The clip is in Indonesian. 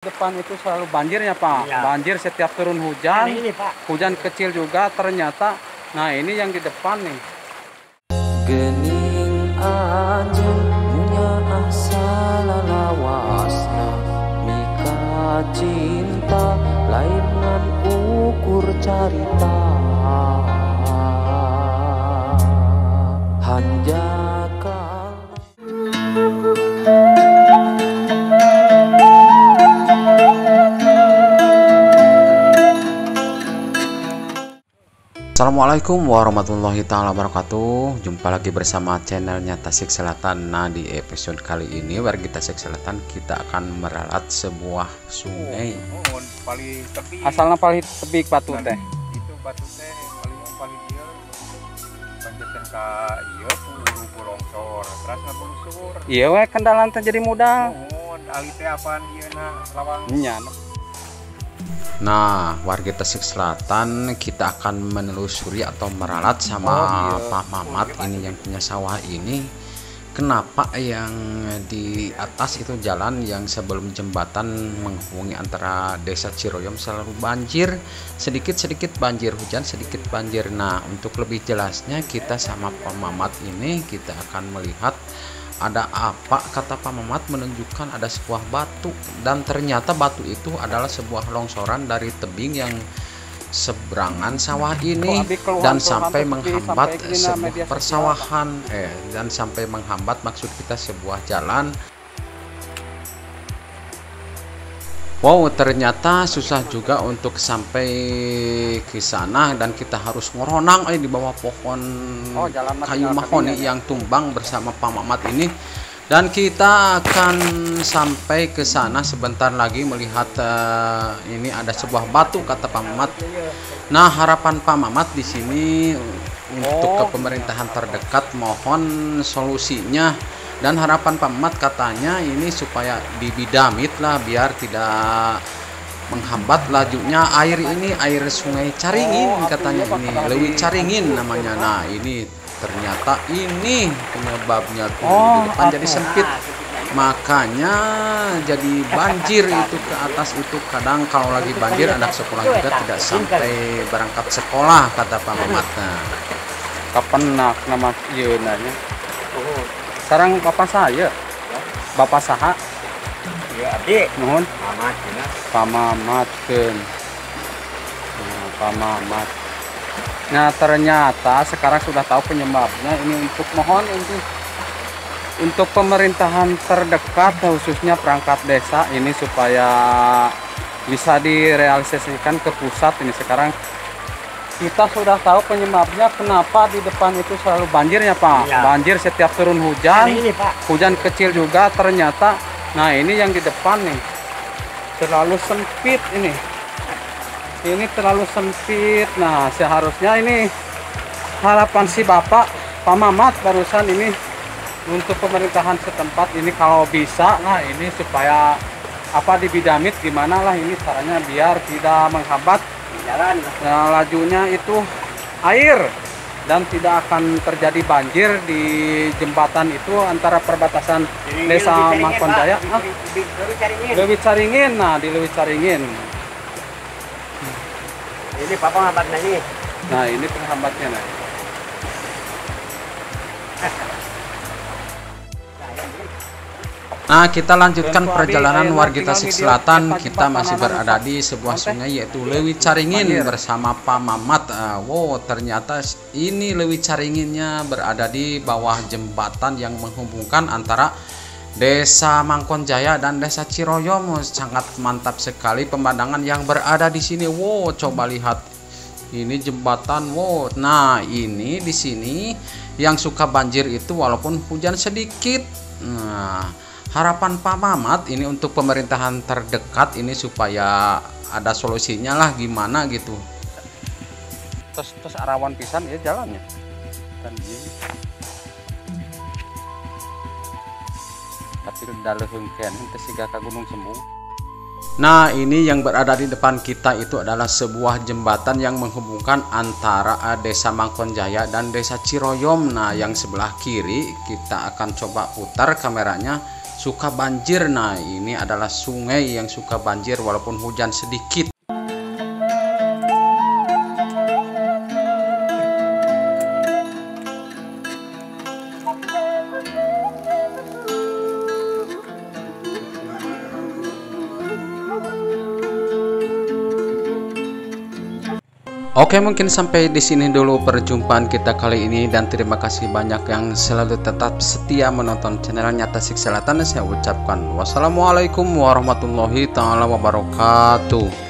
Depan itu selalu banjirnya Pak. Iya. Banjir setiap turun hujan. Ini Pak. Hujan kecil juga ternyata. Nah ini yang di depan nih. Gening anjeun punya asa lalawasna mika cinta lain ngan ukur carita hanjakal. Assalamualaikum warahmatullahi taala wabarakatuh. Jumpa lagi bersama channelnya Tasik Selatan. Nah, di episode kali ini warga Tasik Selatan kita akan meralat sebuah sungai. Paling tebik. Asalnya paling tebik batu teh. Itu batu teh paling dia panjatkan ka ieu buru longsor. Terus ngabungsur. Iya we kendalaan teh jadi modal. Mohon ali teh apaan ieuna lawang. Nya. Nah, warga Tasik Selatan kita akan menelusuri atau meralat sama Pak Mamat ini yang punya sawah ini. Kenapa yang di atas itu jalan yang sebelum jembatan menghubungi antara desa Ciroyom selalu banjir, sedikit-sedikit banjir hujan, sedikit banjir. Nah, untuk lebih jelasnya kita sama Pak Mamat ini kita akan melihat ada apa. Kata Pak Mamat menunjukkan ada sebuah batu, dan ternyata batu itu adalah sebuah longsoran dari tebing yang seberangan sawah ini dan sampai menghambat sebuah persawahan dan sampai menghambat maksud kita sebuah jalan. Wow, ternyata susah juga untuk sampai ke sana dan kita harus ngoronang di bawah pohon kayu mahoni yang tumbang bersama Pak Mamat ini. Dan kita akan sampai ke sana sebentar lagi melihat ini ada sebuah batu kata Pak Mamat. Nah, harapan Pak Mamat di sini untuk ke pemerintahan terdekat mohon solusinya. Dan harapan Pak Mamat katanya ini supaya dibidamit lah biar tidak menghambat lajunya air ini, air sungai Caringin katanya ini, Leuwi Caringin namanya. Nah, ini ternyata ini penyebabnya tuh di depan jadi sempit. Makanya jadi banjir itu ke atas itu. Kadang kalau lagi banjir anak sekolah juga tidak sampai berangkat sekolah kata Pak Mamat. Nah, Kapan nak nama ieu nanya? Sekarang bapak saya. Bapak saha? Iya, adik. Nuhun. Mamat cenah. Pak Mamat keun. Nah, Pak Mamat. Nah, ternyata sekarang sudah tahu penyebabnya. Ini untuk mohon untuk pemerintahan terdekat khususnya perangkat desa ini supaya bisa direalisasikan ke pusat. Ini sekarang kita sudah tahu penyebabnya kenapa di depan itu selalu banjirnya Pak. Iya. Banjir setiap turun hujan. Ini Pak. Hujan kecil juga ternyata. Nah, ini yang di depan nih terlalu sempit ini. Ini terlalu sempit. Nah, seharusnya ini harapan si Bapak Pak Mamat barusan ini untuk pemerintahan setempat ini kalau bisa lah ini supaya apa dibidamit gimana lah ini caranya biar tidak menghambat Jalan. nah, lajunya itu air dan tidak akan terjadi banjir di jembatan itu antara perbatasan desa Mangkon Jaya Leuwi Caringin. Nah, di Leuwi Caringin. Ini Papa ngabatnya ini. Nah, ini penghambatnya nah. Nah, kita lanjutkan perjalanan warga Tasik Selatan. Kita masih berada di sebuah sungai yaitu Leuwi Caringin bersama Pak Mamat. Wow, ternyata ini Leuwi Caringinnya berada di bawah jembatan yang menghubungkan antara desa Mangkon Jaya dan desa Ciroyom. Sangat mantap sekali pemandangan yang berada di sini. Wow, coba lihat ini jembatan. Wow, nah ini di sini yang suka banjir itu walaupun hujan sedikit. Nah, harapan Pak Mamat ini untuk pemerintahan terdekat ini supaya ada solusinya lah gimana gitu. Terus arawan pisan ya jalannya. Dan ini. Tapi daleuheung keneh teh siga ka Gunung Sembung. Nah, ini yang berada di depan kita itu adalah sebuah jembatan yang menghubungkan antara desa Mangkon Jaya dan desa Ciroyom. Nah, yang sebelah kiri kita akan coba putar kameranya suka banjir. Nah, ini adalah sungai yang suka banjir walaupun hujan sedikit. Oke, mungkin sampai di sini dulu perjumpaan kita kali ini, dan terima kasih banyak yang selalu tetap setia menonton channelnya Tasik Selatan. Saya ucapkan wassalamualaikum warahmatullahi taala wabarakatuh.